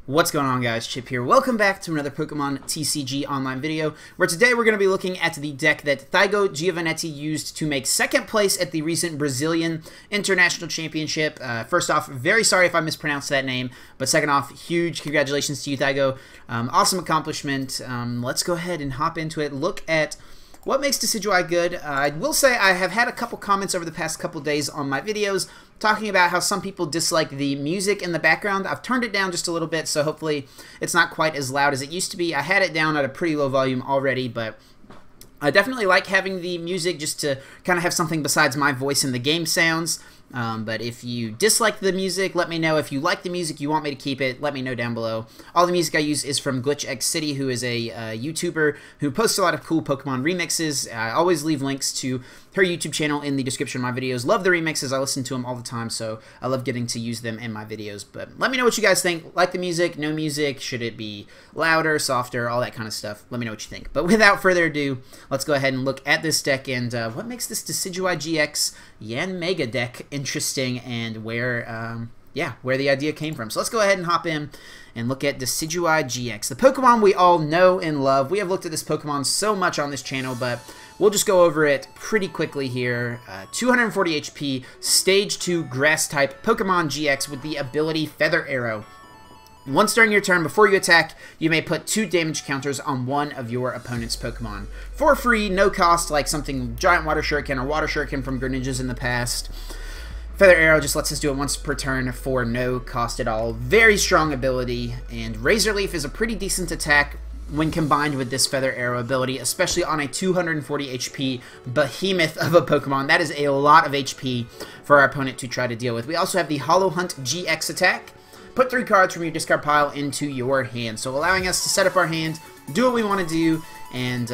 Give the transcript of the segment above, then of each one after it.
What's going on, guys? Chip here. Welcome back to another Pokemon TCG online video, where today we're going to be looking at the deck that Thiago Giovanetti used to make second place at the recent Brazilian International Championship. First off, very sorry if I mispronounced that name, but second off, huge congratulations to you, Thiago. Awesome accomplishment. Let's go ahead and hop into it. Look at what makes Decidueye good. I will say I have had a couple comments over the past couple days on my videos talking about how some people dislike the music in the background. I've turned it down just a little bit, so hopefully it's not quite as loud as it used to be. I had it down at a pretty low volume already, but I definitely like having the music just to kind of have something besides my voice and the game sounds. But if you dislike the music, let me know. If you like the music, you want me to keep it, let me know down below. All the music I use is from GlitchXCity, who is a YouTuber who posts a lot of cool Pokemon remixes. I always leave links to her YouTube channel in the description of my videos. Love the remixes. I listen to them all the time, so I love getting to use them in my videos. But let me know what you guys think. Like the music, no music, should it be louder, softer, all that kind of stuff. Let me know what you think. But without further ado, let's go ahead and look at this deck and what makes this Decidueye-GX Yanmega deck interesting and where the idea came from. So let's go ahead and hop in and look at Decidueye-GX, the Pokemon we all know and love. We have looked at this Pokemon so much on this channel, but we'll just go over it pretty quickly here. 240 HP, Stage 2 Grass-type Pokemon GX with the ability Feather Arrow. Once during your turn, before you attack, you may put 2 damage counters on one of your opponent's Pokemon. For free, no cost, like something Giant Water Shuriken or Water Shuriken from Greninjas in the past. Feather Arrow just lets us do it once per turn for no cost at all. Very strong ability, and Razor Leaf is a pretty decent attack when combined with this Feather Arrow ability, especially on a 240 HP behemoth of a Pokemon. That is a lot of HP for our opponent to try to deal with. We also have the Hollow Hunt GX attack. Put 3 cards from your discard pile into your hand, so allowing us to set up our hand, do what we want to do, and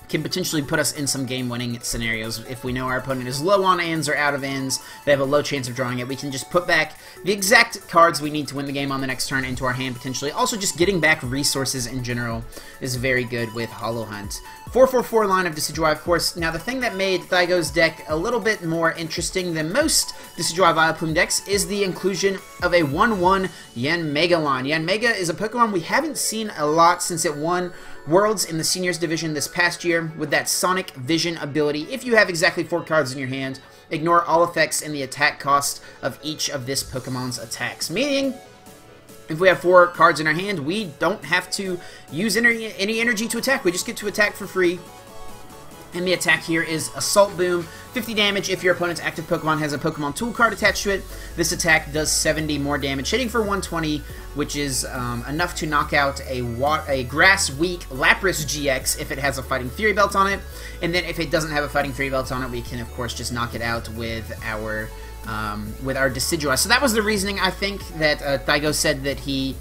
can potentially put us in some game-winning scenarios. If we know our opponent is low on ends or out of ends, they have a low chance of drawing it, we can just put back the exact cards we need to win the game on the next turn into our hand, potentially. Also, just getting back resources in general is very good with Hollow Hunt. 4/4/4 line of Decidueye, of course. Now, the thing that made Thiago's deck a little bit more interesting than most Decidueye Vileplume decks is the inclusion of a 1/1 Yanmega line. Yanmega is a Pokemon we haven't seen a lot since it won Worlds in the Seniors Division this past year with that Sonic Vision ability. If you have exactly 4 cards in your hand, ignore all effects and the attack cost of each of this Pokemon's attacks. Meaning, if we have 4 cards in our hand, we don't have to use any energy to attack. We just get to attack for free. And the attack here is Assault Boom. 50 damage if your opponent's active Pokemon has a Pokemon Tool card attached to it. This attack does 70 more damage, hitting for 120, which is enough to knock out a Grass-weak Lapras GX if it has a Fighting Fury Belt on it. And then if it doesn't have a Fighting Fury Belt on it, we can, of course, just knock it out with our Decidueye. So that was the reasoning, I think, that Thiago said that he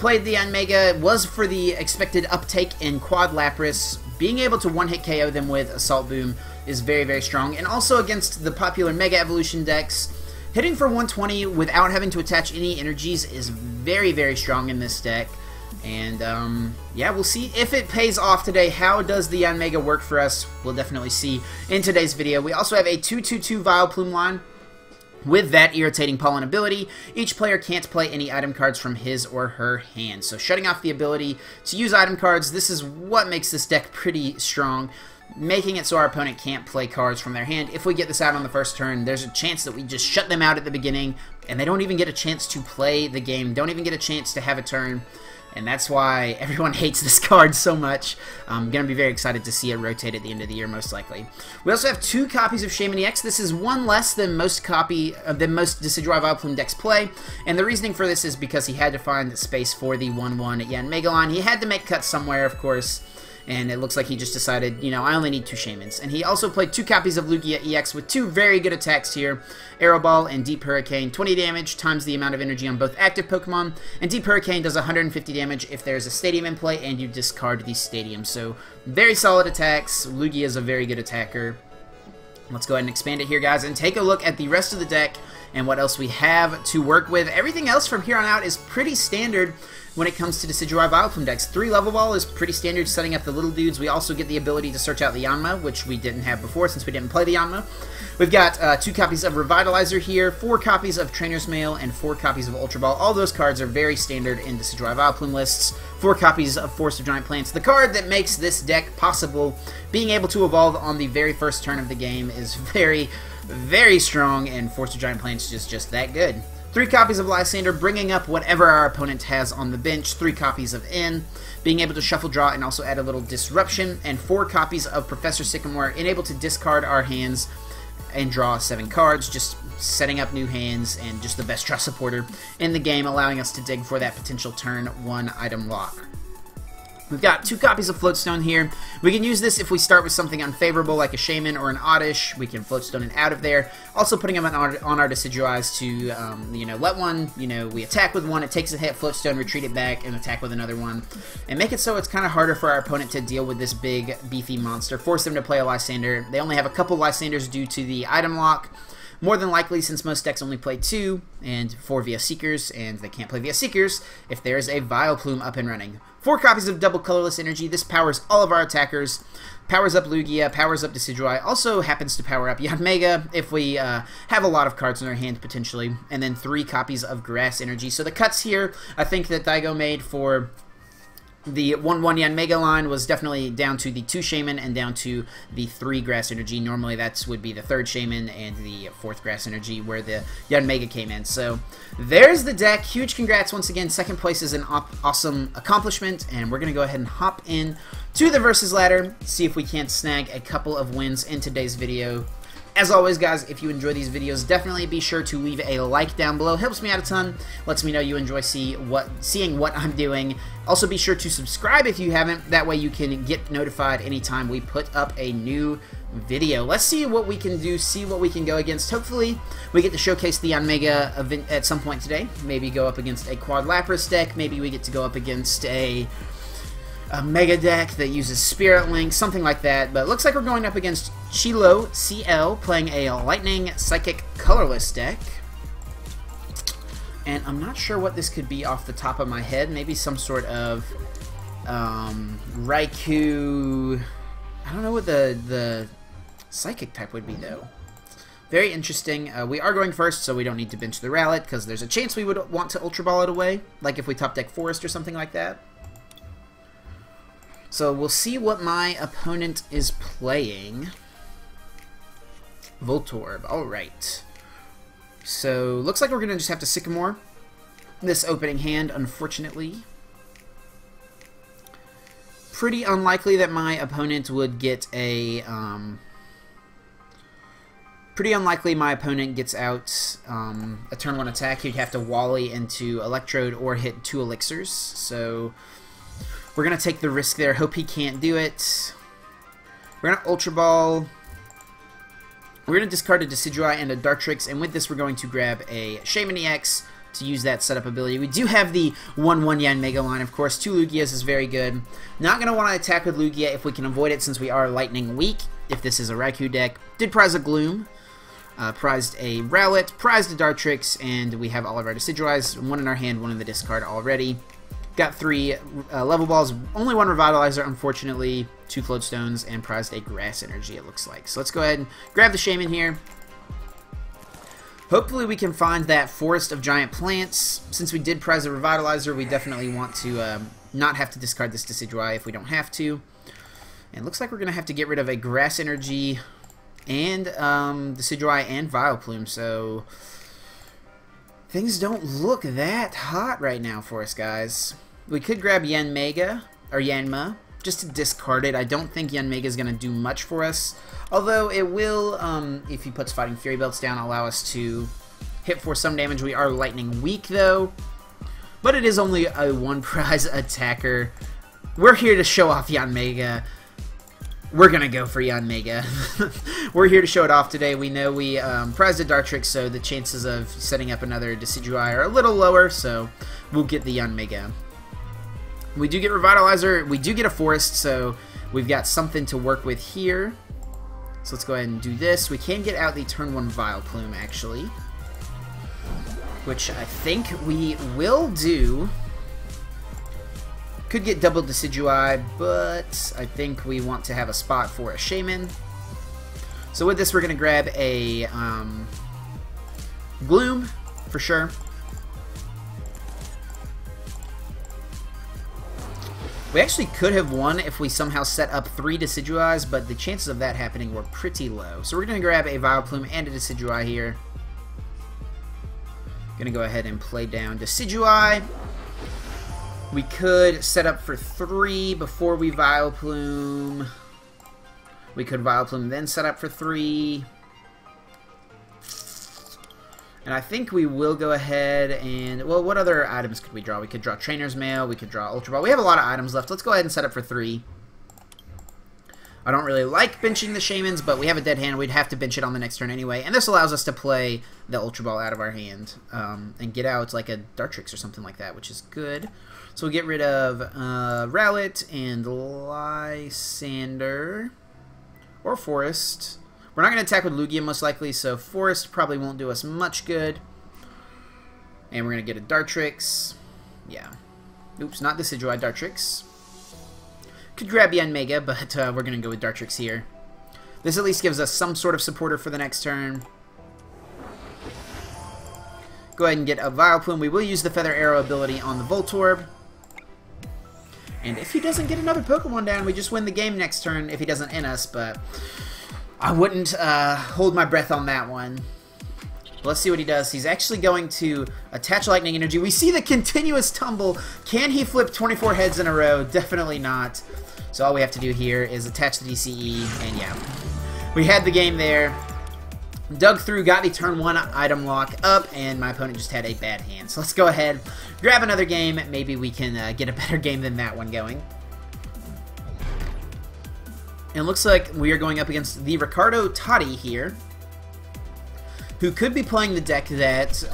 played the Yanmega was for the expected uptake in Quad Lapras. Being able to one-hit KO them with Assault Boom is very, very strong. And also against the popular Mega Evolution decks, hitting for 120 without having to attach any energies is very, very strong in this deck. And, yeah, we'll see if it pays off today. How does the Yanmega work for us? We'll definitely see in today's video. We also have a 2/2/2 Vileplume line with that Irritating Pollen ability. Each player can't play any item cards from his or her hand. So shutting off the ability to use item cards, this is what makes this deck pretty strong, making it so our opponent can't play cards from their hand. If we get this out on the first turn, there's a chance that we just shut them out at the beginning, and they don't even get a chance to play the game, don't even get a chance to have a turn. And that's why everyone hates this card so much. I'm going to be very excited to see it rotate at the end of the year, most likely. We also have 2 copies of Shaymin-EX. This is 1 less than most Decidueye Vileplume decks play. And the reasoning for this is because he had to find space for the 1/1 Yanmega line. He had to make cuts somewhere, of course. And it looks like he just decided, you know, I only need 2 Shaymins. And he also played 2 copies of Lugia-EX with 2 very good attacks here. Arrow Ball and Deep Hurricane. 20 damage times the amount of energy on both active Pokemon. And Deep Hurricane does 150 damage if there's a Stadium in play and you discard the Stadium. So, very solid attacks. Lugia is a very good attacker. Let's go ahead and expand it here, guys, and take a look at the rest of the deck and what else we have to work with. Everything else from here on out is pretty standard when it comes to Decidueye Vileplume decks. 3 Level Ball is pretty standard, setting up the little dudes. We also get the ability to search out the Yanma, which we didn't have before since we didn't play the Yanma. We've got 2 copies of Revitalizer here, 4 copies of Trainers Mail, and 4 copies of Ultra Ball. All those cards are very standard in Decidueye Vileplume lists. 4 copies of Forest of Giant Plants. The card that makes this deck possible, being able to evolve on the very first turn of the game, is very, very strong, and Forest of Giant Plants is just that good. 3 copies of Lysandre, bringing up whatever our opponent has on the bench. 3 copies of N, being able to shuffle draw and also add a little disruption. And 4 copies of Professor Sycamore, able to discard our hands and draw 7 cards, just setting up new hands and just the best draw supporter in the game, allowing us to dig for that potential turn 1 item lock. We've got 2 copies of Float Stone here. We can use this if we start with something unfavorable like a Shaymin or an Oddish. We can Float Stone it out of there. Also putting them on our Decidueyes to, let one, we attack with one, it takes a hit, Float Stone, retreat it back, and attack with another one. And make it so it's kind of harder for our opponent to deal with this big, beefy monster. Force them to play a Lysandre. They only have a couple Lysandres due to the item lock. More than likely, since most decks only play 2 and 4 via Seekers, and they can't play via Seekers if there's a Vileplume up and running. 4 copies of double colorless energy. This powers all of our attackers. Powers up Lugia, powers up Decidueye. Also happens to power up Yanmega if we have a lot of cards in our hand potentially. And then 3 copies of grass energy. So the cuts here, I think that Thaigo made for the 1/1 Yanmega line was definitely down to the 2 Shaymin and down to the 3 Grass Energy. Normally that would be the 3rd Shaymin and the 4th Grass Energy where the Yanmega came in. So there's the deck. Huge congrats once again. 2nd place is an awesome accomplishment, and we're going to go ahead and hop in to the Versus Ladder, see if we can't snag a couple of wins in today's video. As always, guys, if you enjoy these videos, definitely be sure to leave a like down below. Helps me out a ton. Lets me know you enjoy seeing what I'm doing. Also, be sure to subscribe if you haven't. That way you can get notified anytime we put up a new video. Let's see what we can do, see what we can go against. Hopefully, we get to showcase the Yanmega event at some point today. Maybe go up against a Quad Lapras deck. Maybe we get to go up against a Mega deck that uses Spirit Link, something like that. But it looks like we're going up against Chilo CL, playing a Lightning Psychic Colorless deck. And I'm not sure what this could be off the top of my head. Maybe some sort of Raikou. I don't know what the Psychic type would be, though. Very interesting. We are going first, so we don't need to bench the Rowlet, because there's a chance we would want to Ultra Ball it away, like if we top deck Forest or something like that. So we'll see what my opponent is playing. Voltorb. Alright. So, looks like we're going to just have to Sycamore this opening hand, unfortunately. Pretty unlikely that my opponent would get a... pretty unlikely my opponent gets out a turn 1 attack. He'd have to Wally into Electrode or hit 2 Elixirs. So... we're going to take the risk there. Hope he can't do it. We're going to Ultra Ball. We're going to discard a Decidueye and a Dartrix, and with this we're going to grab a Shaymin-EX to use that setup ability. We do have the 1/1 Yanmega line, of course. 2 Lugias is very good. Not going to want to attack with Lugia if we can avoid it, since we are Lightning weak, if this is a Raikou deck. Did prize a Gloom. Prized a Rowlet, prized a Dartrix, and we have all of our Decidueyes. 1 in our hand, 1 in the discard already. Got 3 level balls, only 1 Revitalizer, unfortunately, 2 Float Stones, and prized a Grass Energy, it looks like. So let's go ahead and grab the Shaymin here. Hopefully we can find that Forest of Giant Plants. Since we did prize a Revitalizer, we definitely want to not have to discard this Decidueye if we don't have to. And it looks like we're going to have to get rid of a Grass Energy and Decidueye and Vileplume, so... things don't look that hot right now for us, guys. We could grab Yanmega, or Yanma, just to discard it. I don't think Yanmega is going to do much for us. Although it will, if he puts Fighting Fury Belts down, allow us to hit for some damage. We are Lightning weak, though. But it is only a 1 prize attacker. We're here to show off Yanmega. We're going to go for Yanmega. We're here to show it off today. We know we prized a Dartrix, so the chances of setting up another Decidueye are a little lower, so we'll get the Yanmega. We do get Revitalizer. We do get a Forest, so we've got something to work with here. So let's go ahead and do this. We can get out the turn 1 Vileplume, actually. which I think we will do. Could get double Decidueye, but I think we want to have a spot for a Shaymin. So with this, we're going to grab a Gloom, for sure. We actually could have won if we somehow set up 3 Decidueyes, but the chances of that happening were pretty low. So we're going to grab a Vileplume and a Decidueye here. Going to go ahead and play down Decidueye. We could set up for 3 before we Vileplume. We could Vileplume then set up for 3. And I think we will go ahead and... Well, what other items could we draw? We could draw Trainers Mail. We could draw Ultra Ball. We have a lot of items left. Let's go ahead and set up for 3. I don't really like benching the Shaymins, but we have a dead hand. We'd have to bench it on the next turn anyway. And this allows us to play the Ultra Ball out of our hand and get out like a Dartrix or something like that, which is good. So we'll get rid of Rowlet and Lysandre or Forest. We're not going to attack with Lugia most likely, so Forest probably won't do us much good. And we're going to get a Dartrix. Yeah. Oops, not Decidueye, Dartrix. Could grab Yanmega, but we're going to go with Dartrix here. This at least gives us some sort of supporter for the next turn. Go ahead and get a Vileplume. We will use the Feather Arrow ability on the Voltorb. And if he doesn't get another Pokemon down, we just win the game next turn if he doesn't in us, but I wouldn't hold my breath on that one. Let's see what he does. He's actually going to attach Lightning Energy. We see the continuous tumble. Can he flip 24 heads in a row? Definitely not. So all we have to do here is attach the DCE, and yeah. We had the game there. Dug through, got the turn 1 item lock up, and my opponent just had a bad hand. So let's go ahead, grab another game. Maybe we can get a better game than that one going. And it looks like we are going up against the Ricardo Totti here, who could be playing the deck that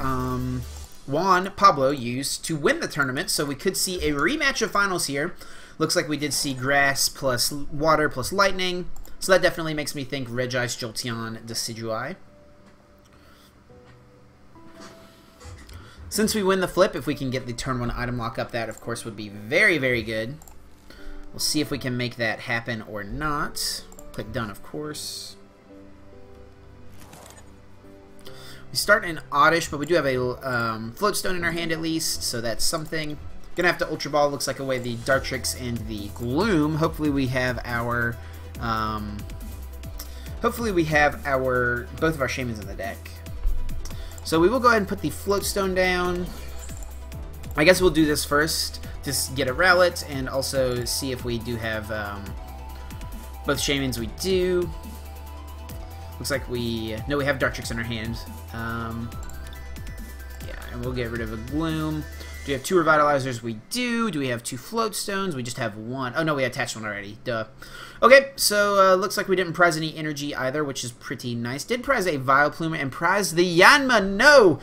Juan Pablo used to win the tournament. So we could see a rematch of finals here. Looks like we did see Grass plus Water plus Lightning. So that definitely makes me think Regice, Jolteon, Decidueye. Since we win the flip, if we can get the turn 1 item lock up, that of course would be very, very good. We'll see if we can make that happen or not. Click done, of course. We start in Oddish, but we do have a Float Stone in our hand at least, so that's something. Gonna have to Ultra Ball, looks like, away the Dartrix and the Gloom. Hopefully we have our both of our Shaymins in the deck. So we will go ahead and put the Float Stone down. I guess we'll do this first. Just get a Rowlet and also see if we do have both Shaymins. We do. Looks like we have Dartrix in our hand. Yeah, and we'll get rid of a Gloom. Do we have 2 Revitalizers? We do. Do we have 2 Float Stones? We just have 1. Oh no, we attached one already. Duh. Okay, so looks like we didn't prize any energy either, which is pretty nice. Did prize a Vileplume and prize the Yanma. No!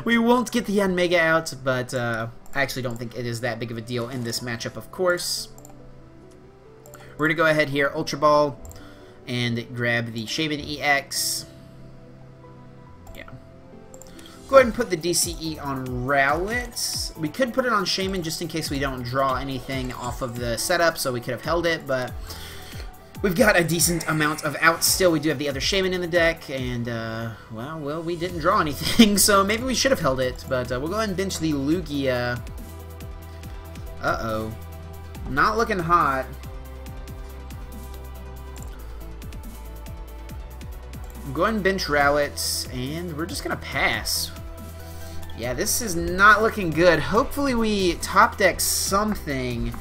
We won't get the Yanmega out, but I actually don't think it is that big of a deal in this matchup, of course. We're going to go ahead here, Ultra Ball, and grab the Shaymin-EX. Yeah. Go ahead and put the DCE on Rowlet. We could put it on Shaymin just in case we don't draw anything off of the setup, so we could have held it, but we've got a decent amount of outs still. We do have the other Shaymin in the deck, and, well, we didn't draw anything, so maybe we should have held it, but we'll go ahead and bench the Lugia. Uh-oh. Not looking hot. Go ahead and bench Rowlet, and we're just going to pass. Yeah, this is not looking good. Hopefully we top deck something.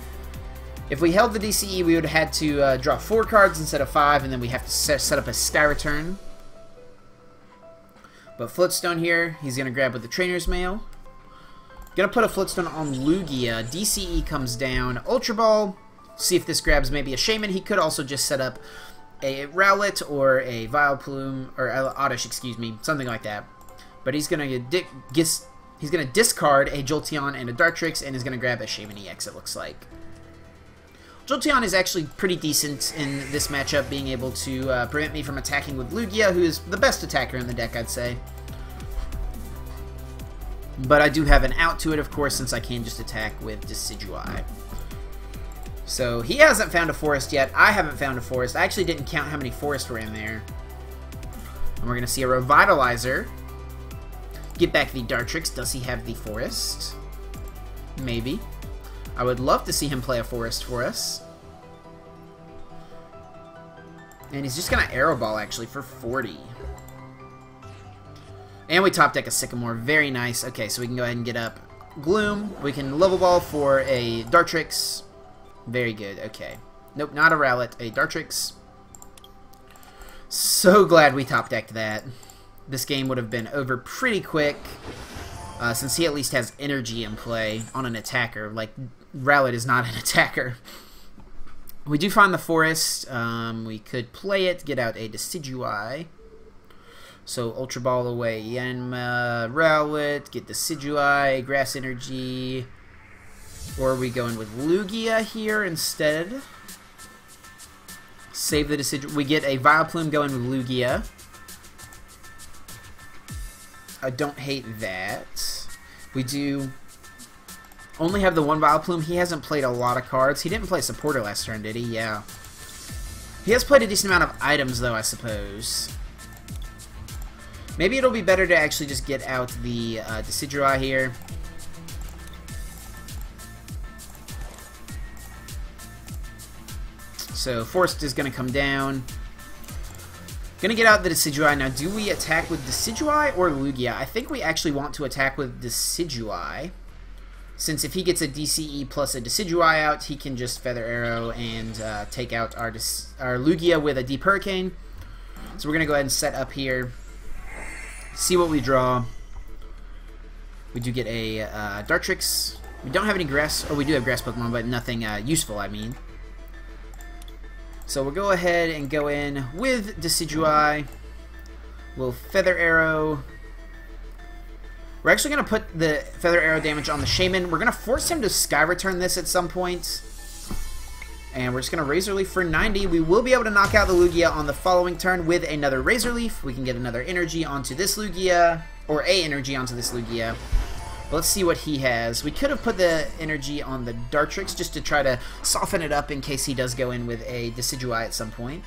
If we held the DCE, we would have had to draw 4 cards instead of 5, and then we have to set up a Sky Return. But Floatstone here, he's going to grab with the Trainer's Mail. Going to put a Floatstone on Lugia. DCE comes down. Ultra Ball. See if this grabs maybe a Shaymin. He could also just set up a Rowlet or a Vileplume, or Oddish, excuse me, something like that. But he's gonna discard a Jolteon and a Dartrix, and is gonna grab a Shaymin-EX. It looks like Jolteon is actually pretty decent in this matchup, being able to prevent me from attacking with Lugia, who is the best attacker in the deck, I'd say. But I do have an out to it, of course, since I can just attack with Decidueye. So he hasn't found a forest yet. I haven't found a forest. I actually didn't count how many forests were in there. And we're going to see a Revitalizer. Get back the Dartrix. Does he have the forest? Maybe. I would love to see him play a forest for us. And he's just going to Aero Ball, actually, for 40. And we top deck a Sycamore. Very nice. Okay, so we can go ahead and get up Gloom. We can Level Ball for a Dartrix. Very good. Okay. Nope, not a Rowlet. A Dartrix. So glad we top decked that. This game would have been over pretty quick. Since he at least has energy in play on an attacker. Like, Rowlet is not an attacker. We do find the forest. We could play it, get out a Decidueye. So Ultra Ball away Yanma, Rowlet, get Decidueye, Grass Energy. Or are we going with Lugia here instead? Save the Decidueye. We get a Vileplume going with Lugia. I don't hate that. We do only have the one Vileplume. He hasn't played a lot of cards. He didn't play Supporter last turn, did he? Yeah. He has played a decent amount of items, though, I suppose. Maybe it'll be better to actually just get out the Decidueye here. So Forest is going to come down. Going to get out the Decidueye. Now, do we attack with Decidueye or Lugia? I think we actually want to attack with Decidueye. Since if he gets a DCE plus a Decidueye out, he can just Feather Arrow and take out our Lugia with a Deep Hurricane. So we're going to go ahead and set up here. See what we draw. We do get a Dartrix. We don't have any grass, or we do have grass Pokemon, but nothing useful, I mean. So we'll go ahead and go in with Decidueye. We'll Feather Arrow. We're actually going to put the Feather Arrow damage on the Shaymin. We're going to force him to Sky Return this at some point. And we're just going to Razor Leaf for 90. We will be able to knock out the Lugia on the following turn with another Razor Leaf. We can get another energy onto this Lugia, or a energy onto this Lugia. But let's see what he has. We could have put the energy on the Dartrix just to try to soften it up in case he does go in with a Decidueye at some point.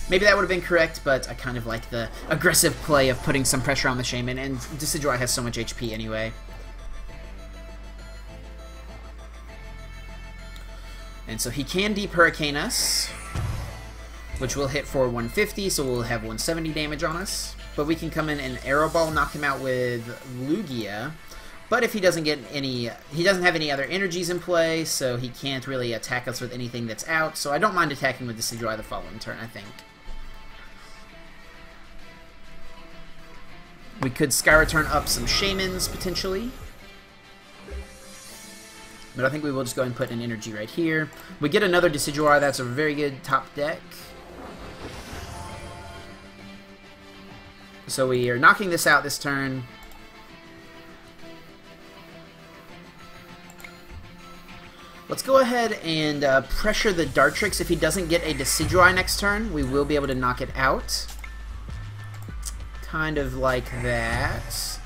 Maybe that would have been correct, but I kind of like the aggressive play of putting some pressure on the Shaymin, and Decidueye has so much HP anyway. And so he can Deep Hurricane us, which will hit for 150, so we'll have 170 damage on us. But we can come in and Aero Ball, knock him out with Lugia. But if he doesn't get any, he doesn't have any other energies in play, so he can't really attack us with anything that's out. So I don't mind attacking with Decidueye the following turn, I think. We could Sky Return up some Shaymins, potentially. But I think we will just go ahead and put an energy right here. We get another Decidueye. That's a very good top deck. So we are knocking this out this turn. Let's go ahead and pressure the Dartrix. If he doesn't get a Decidueye next turn, we will be able to knock it out. Kind of like that.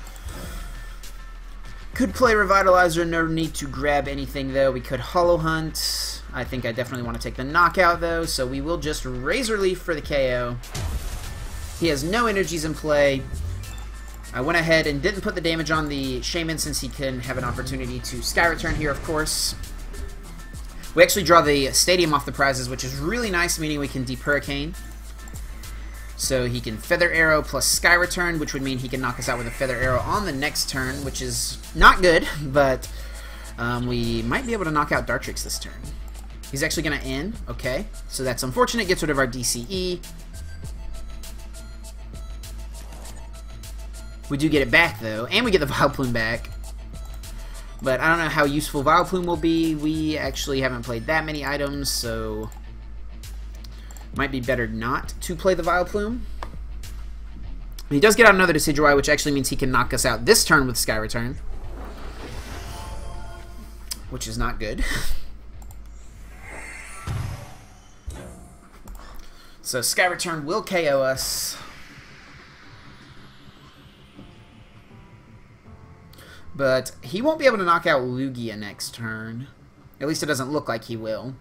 Could play Revitalizer, no need to grab anything though. We could Hollow Hunt. I think I definitely want to take the knockout though, so we will just Razor Leaf for the KO. He has no energies in play. I went ahead and didn't put the damage on the Shaymin since he can have an opportunity to Sky Return here, of course. We actually draw the Stadium off the prizes, which is really nice, meaning we can Deep Hurricane. So he can Feather Arrow plus Sky Return, which would mean he can knock us out with a Feather Arrow on the next turn, which is not good, but we might be able to knock out Dartrix this turn. He's actually going to end. Okay, so that's unfortunate. Gets rid of our DCE. We do get it back, though, and we get the Vileplume back. But I don't know how useful Vileplume will be. We actually haven't played that many items, so might be better not to play the Vileplume. He does get out another Decidueye, which actually means he can knock us out this turn with Sky Return, which is not good. So Sky Return will KO us. But he won't be able to knock out Lugia next turn. At least it doesn't look like he will.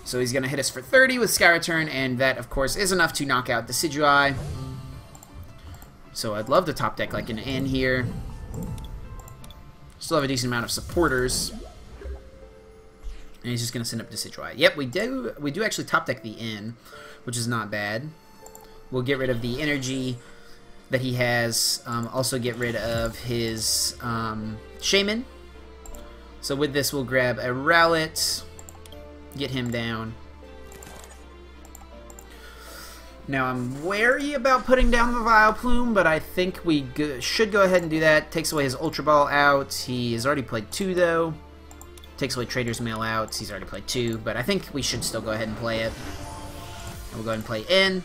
So he's going to hit us for 30 with Sky Return, and that, of course, is enough to knock out Decidueye. So I'd love to top deck like an N here. Still have a decent amount of supporters. And he's just going to send up Decidueye. Yep, we do actually top deck the N, which is not bad. We'll get rid of the energy that he has. Also get rid of his Shaymin. So with this, we'll grab a Rowlet. Get him down. Now, I'm wary about putting down the Vileplume, but I think we should go ahead and do that. Takes away his Ultra Ball out. He has already played 2, though. Takes away Trainers Mail out. He's already played 2, but I think we should still go ahead and play it. And we'll go ahead and play N.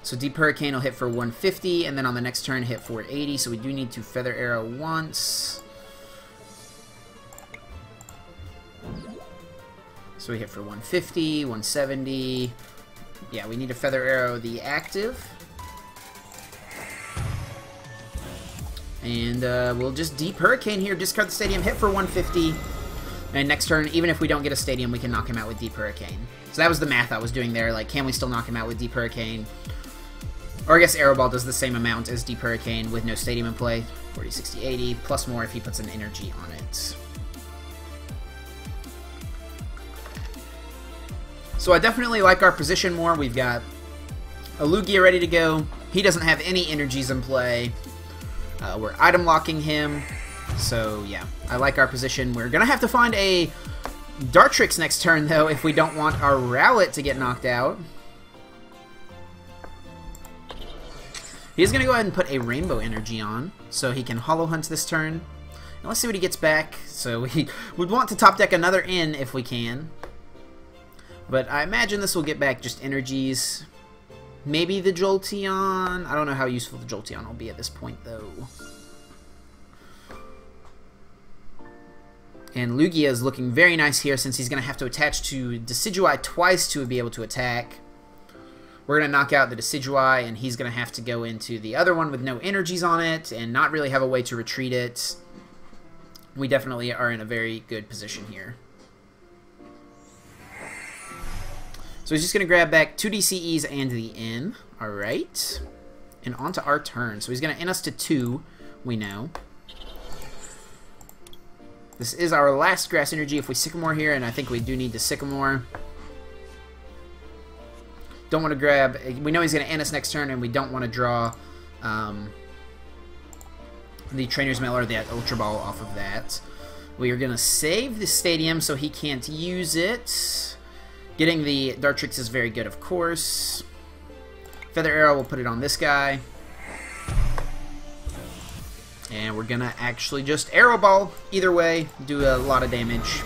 So Deep Hurricane will hit for 150, and then on the next turn hit for 80, so we do need to Feather Arrow once. So we hit for 150, 170. Yeah, we need to Feather Arrow the active. And we'll just Deep Hurricane here, discard the Stadium, hit for 150. And next turn, even if we don't get a Stadium, we can knock him out with Deep Hurricane. So that was the math I was doing there. Like, can we still knock him out with Deep Hurricane? Or I guess Arrow Ball does the same amount as Deep Hurricane with no Stadium in play. 40, 60, 80, plus more if he puts an energy on it. So I definitely like our position more. We've got a Lugia ready to go. He doesn't have any energies in play. We're item locking him. So yeah, I like our position. We're going to have to find a Dartrix next turn, though, if we don't want our Rowlet to get knocked out. He's going to go ahead and put a Rainbow Energy on, so he can Hollow Hunt this turn. And let's see what he gets back. So we would want to top deck another N if we can. But I imagine this will get back just energies. Maybe the Jolteon. I don't know how useful the Jolteon will be at this point, though. And Lugia is looking very nice here since he's going to have to attach to Decidueye twice to be able to attack. We're going to knock out the Decidueye, and he's going to have to go into the other one with no energies on it and not really have a way to retreat it. We definitely are in a very good position here. So he's just going to grab back 2 DCEs and the N. Alright. And on to our turn. So he's going to N us to 2, we know. This is our last Grass Energy if we Sycamore here, and I think we do need to Sycamore. Don't want to grab... We know he's going to N us next turn, and we don't want to draw the Trainer's Mail or the Ultra Ball off of that. We are going to save the Stadium so he can't use it. Getting the Dartrix is very good, of course. Feather Arrow, we'll put it on this guy. And we're going to actually just Arrow Ball. Either way, do a lot of damage.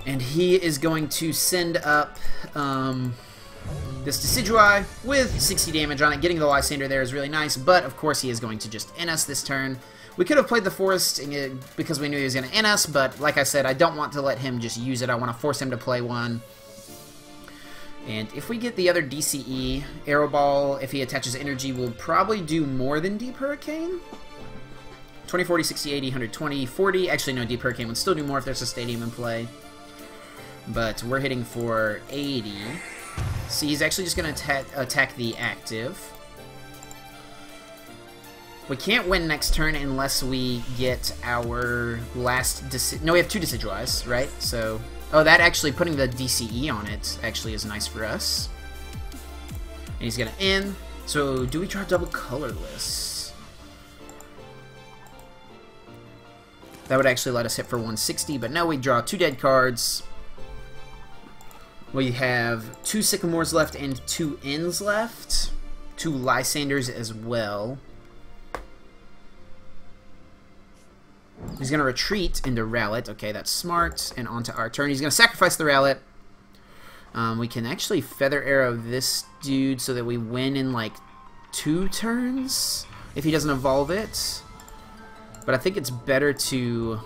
And he is going to send up this Decidueye with 60 damage on it. Getting the Lysandre there is really nice, but of course he is going to just N us this turn. We could have played the Forest because we knew he was going to N us, but like I said, I don't want to let him just use it. I want to force him to play one. And if we get the other DCE, Arrow Ball, if he attaches energy, will probably do more than Deep Hurricane. 20, 40, 60, 80, 120, 40. Actually, no, Deep Hurricane would still do more if there's a Stadium in play. But we're hitting for 80. See, he's actually just going to attack the active. We can't win next turn unless we get our last... No, we have 2 Decidueyes, right? So... Oh, that actually, putting the DCE on it actually is nice for us. And he's going to N. So, do we draw double Colorless? That would actually let us hit for 160, but no, we draw 2 dead cards. We have 2 Sycamores left and 2 N's left. 2 Lysandres as well. He's going to retreat into Rowlet. Okay, that's smart. And onto our turn. He's going to sacrifice the Rowlet. We can actually Feather Arrow this dude so that we win in like 2 turns if he doesn't evolve it. But I think it's better to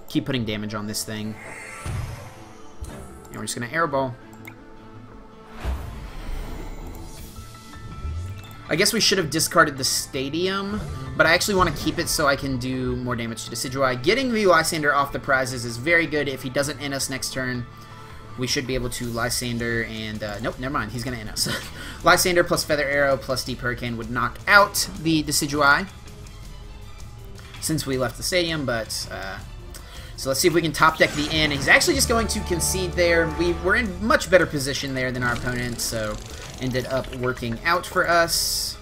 keep putting damage on this thing. And we're just going to Arrow Ball. I guess we should have discarded the Stadium, but I actually want to keep it so I can do more damage to Decidueye. Getting the Lysandre off the prizes is very good. If he doesn't end us next turn, we should be able to Lysandre and... nope, never mind. He's going to end us. Lysandre plus Feather Arrow plus Deep Hurricane would knock out the Decidueye since we left the Stadium, but... so let's see if we can top deck the end. He's actually just going to concede there. We were in much better position there than our opponent, so ended up working out for us.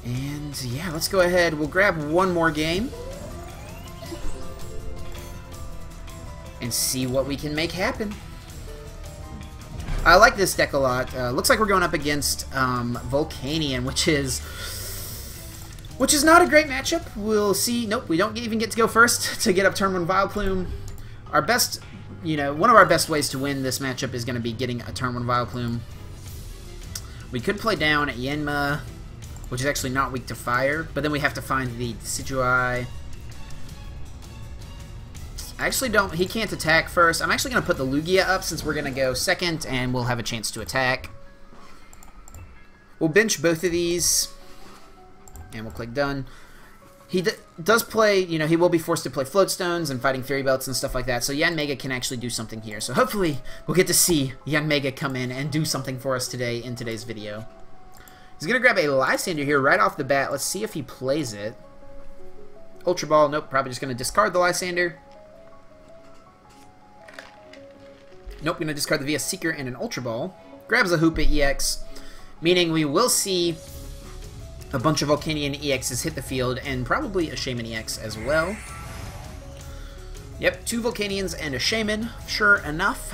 And yeah, let's go ahead. We'll grab one more game and see what we can make happen. I like this deck a lot. Looks like we're going up against Volcanion, which is not a great matchup. We'll see. Nope, we don't even get to go first to get up turn 1 Vileplume. Our best, one of our best ways to win this matchup is going to be getting a turn 1 Vileplume. We could play down Yanma, which is actually not weak to fire, but then we have to find the Decidueye. I actually don't... He can't attack first. I'm actually going to put the Lugia up since we're going to go second, and we'll have a chance to attack. We'll bench both of these, and we'll click done. He does play, he will be forced to play Float Stones and Fighting Fairy Belts and stuff like that, so Yanmega can actually do something here. So hopefully we'll get to see Yanmega come in and do something for us today in today's video. He's going to grab a Lysandre here right off the bat. Let's see if he plays it. Ultra Ball, nope, probably just going to discard the Lysandre. Nope, going to discard the VS Seeker and an Ultra Ball. Grabs a Hoopa-EX, meaning we will see a bunch of Volcanion EXs hit the field, and probably a Shaymin-EX as well. Yep, 2 Volcanions and a Shaymin, sure enough.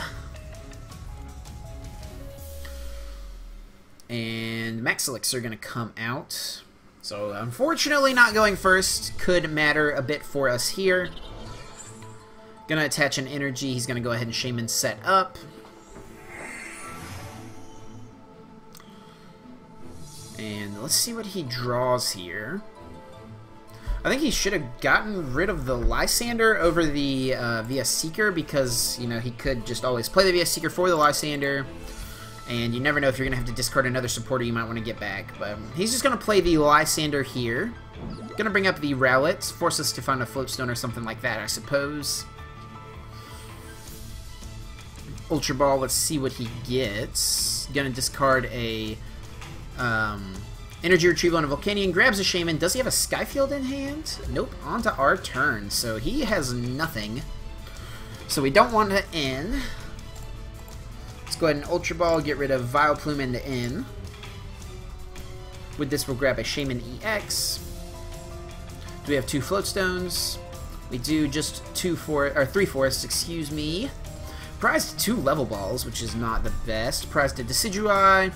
And Max Elixir are going to come out. So, unfortunately not going first. Could matter a bit for us here. Gonna attach an energy. He's gonna go ahead and Shaymin set up. And let's see what he draws here. I think he should have gotten rid of the Lysandre over the VS Seeker because, he could just always play the VS Seeker for the Lysandre. And you never know if you're going to have to discard another supporter you might want to get back. But he's just going to play the Lysandre here. Going to bring up the Rowlet. Force us to find a Float Stone or something like that, I suppose. Ultra Ball, let's see what he gets. Going to discard a... Energy Retrieval on a Volcanion, grabs a Shaymin. Does he have a Skyfield in hand? Nope, onto our turn. So he has nothing. So we don't want to end. Let's go ahead and Ultra Ball, get rid of Vileplume into in. With this, we'll grab a Shaymin-EX. Do we have 2 Float Stones? We do, just 3 forests, excuse me. Prized 2 Level Balls, which is not the best. Prized a Decidueye.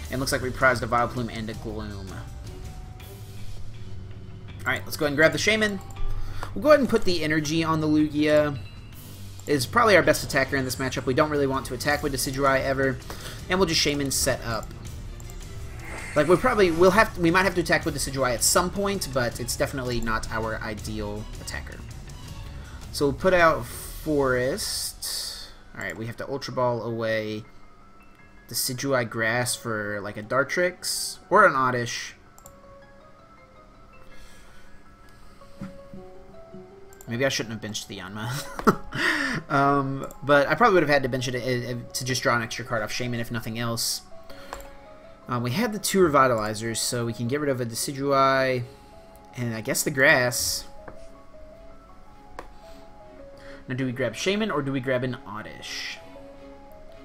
And looks like we prized a Vileplume and a Gloom. Alright, let's go ahead and grab the Shaymin. We'll go ahead and put the energy on the Lugia. Is probably our best attacker in this matchup. We don't really want to attack with Decidueye ever. And we'll just Shaymin set up. Like, we might have to attack with Decidueye at some point, but it's definitely not our ideal attacker. So we'll put out Forest. Alright, we have to Ultra Ball away Decidueye Grass for like a Dartrix or an Oddish. Maybe I shouldn't have benched the Yanma. But I probably would have had to bench it to just draw an extra card off Shaymin if nothing else. We had the 2 Revitalizers, so we can get rid of a Decidueye and I guess the Grass. Now do we grab Shaymin or do we grab an Oddish?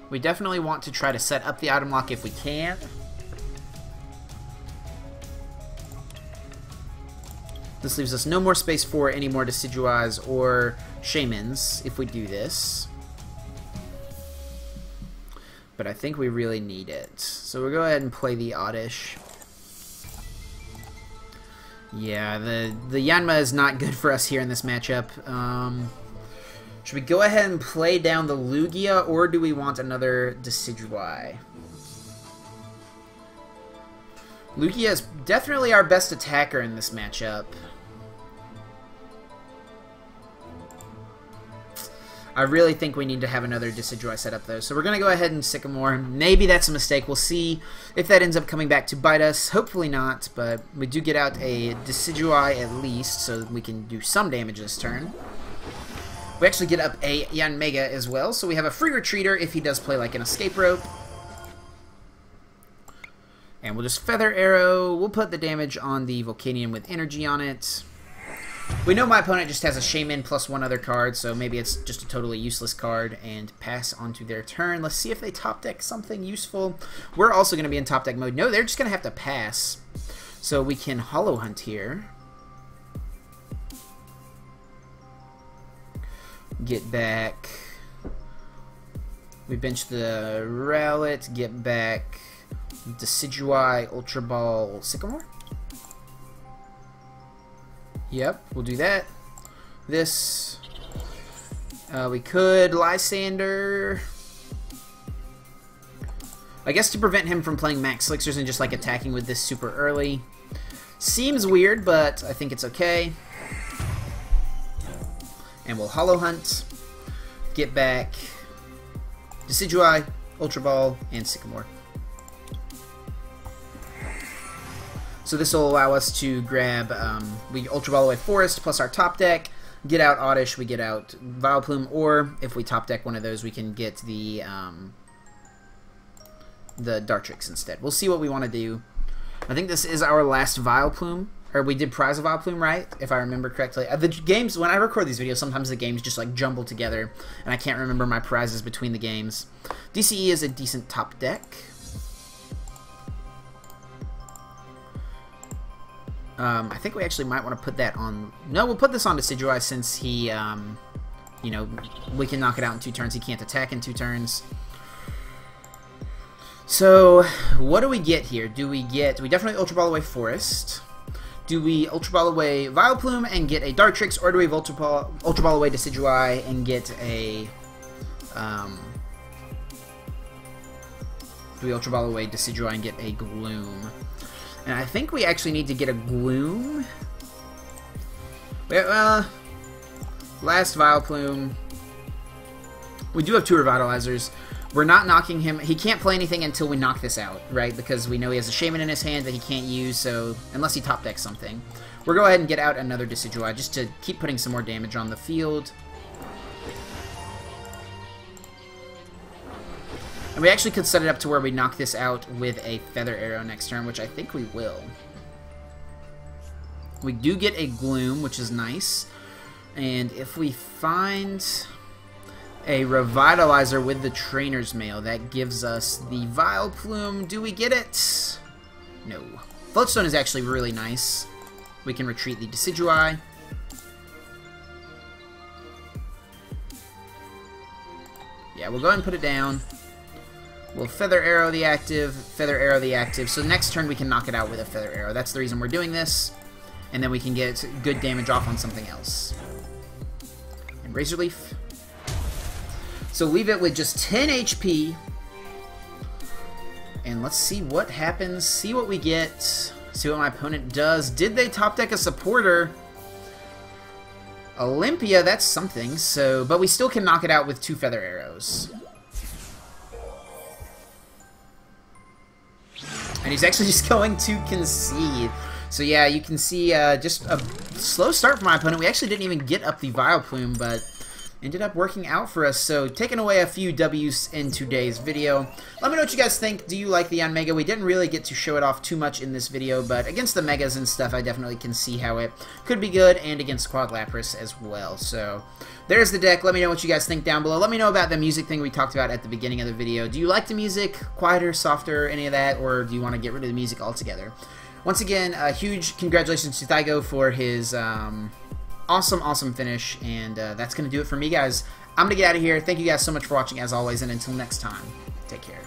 We definitely want to try to set up the item lock if we can. This leaves us no more space for any more Decidueyes or Shaymins if we do this. But I think we really need it. So we'll go ahead and play the Oddish. Yeah, the Yanma is not good for us here in this matchup. Should we go ahead and play down the Lugia, or do we want another Decidueye? Lugia is definitely our best attacker in this matchup. I really think we need to have another Decidueye set up, though. So we're going to go ahead and Sycamore. Maybe that's a mistake. We'll see if that ends up coming back to bite us. Hopefully not, but we do get out a Decidueye at least, so we can do some damage this turn. We actually get up a Yanmega as well, so we have a free retreater if he does play like an escape rope. And we'll just Feather Arrow. We'll put the damage on the Volcanion with energy on it. We know my opponent just has a Shaymin plus one other card, so maybe it's just a totally useless card, and pass onto their turn. Let's see if they top deck something useful. We're also going to be in top deck mode. No, they're just going to have to pass. So we can Hollow Hunt here. Get back. We bench the Rowlet. Get back Decidueye, Ultra Ball, Sycamore. Yep, we'll do that. This, we could Lysandre. I guess to prevent him from playing Max Slixers and just like attacking with this super early. Seems weird, but I think it's okay. And we'll Hollow Hunt. Get back Decidueye, Ultra Ball, and Sycamore. So this will allow us to grab, we Ultra Ball away Forest plus our top deck, get out Oddish, we get out Vileplume, or if we top deck one of those, we can get the Dartrix instead. We'll see what we want to do. I think this is our last Vileplume, or we did prize a Vileplume, right? If I remember correctly. The games, when I record these videos, sometimes the games just like jumble together, and I can't remember my prizes between the games. DCE is a decent top deck. I think we actually might want to put that on... No, we'll put this on Decidueye since he, you know, we can knock it out in 2 turns. He can't attack in 2 turns. So, what do we get here? Do we definitely Ultra Ball away Forest? Do we Ultra Ball away Vileplume and get a Dartrix, or do we Ultra Ball away Decidueye and get a... do we Ultra Ball away Decidueye and get a Gloom? And I think we actually need to get a Gloom. Last Vileplume. We do have 2 Revitalizers. We're not knocking him. He can't play anything until we knock this out, right? Because we know he has a Shaymin in his hand that he can't use, so unless he top decks something. We'll go ahead and get out another Decidueye just to keep putting some more damage on the field. And we actually could set it up to where we knock this out with a Feather Arrow next turn, which I think we will. We do get a Gloom, which is nice. And if we find a Revitalizer with the Trainers Mail, that gives us the Vileplume. Do we get it? No. Float Stone is actually really nice. We can retreat the Decidueye. Yeah, we'll go ahead and put it down. We'll Feather Arrow the active, Feather Arrow the active. So next turn we can knock it out with a Feather Arrow. That's the reason we're doing this. And then we can get good damage off on something else. And Razor Leaf. So leave it with just 10 HP. And let's see what happens. See what we get. See what my opponent does. Did they top deck a supporter? Olympia, that's something. So, but we still can knock it out with 2 Feather Arrows. And he's actually just going to concede. So yeah, you can see just a slow start for my opponent. We actually didn't even get up the Vileplume, but ended up working out for us. So taking away a few W's in today's video. Let me know what you guys think. Do you like the Yanmega? We didn't really get to show it off too much in this video, but against the Megas and stuff, I definitely can see how it could be good, and against Quad Lapras as well. So there's the deck. Let me know what you guys think down below. Let me know about the music thing we talked about at the beginning of the video. Do you like the music? Quieter, softer, any of that? Or do you want to get rid of the music altogether? Once again, a huge congratulations to Thaigo for his awesome finish, and that's going to do it for me, guys. I'm going to get out of here. Thank you guys so much for watching, as always, and until next time, take care.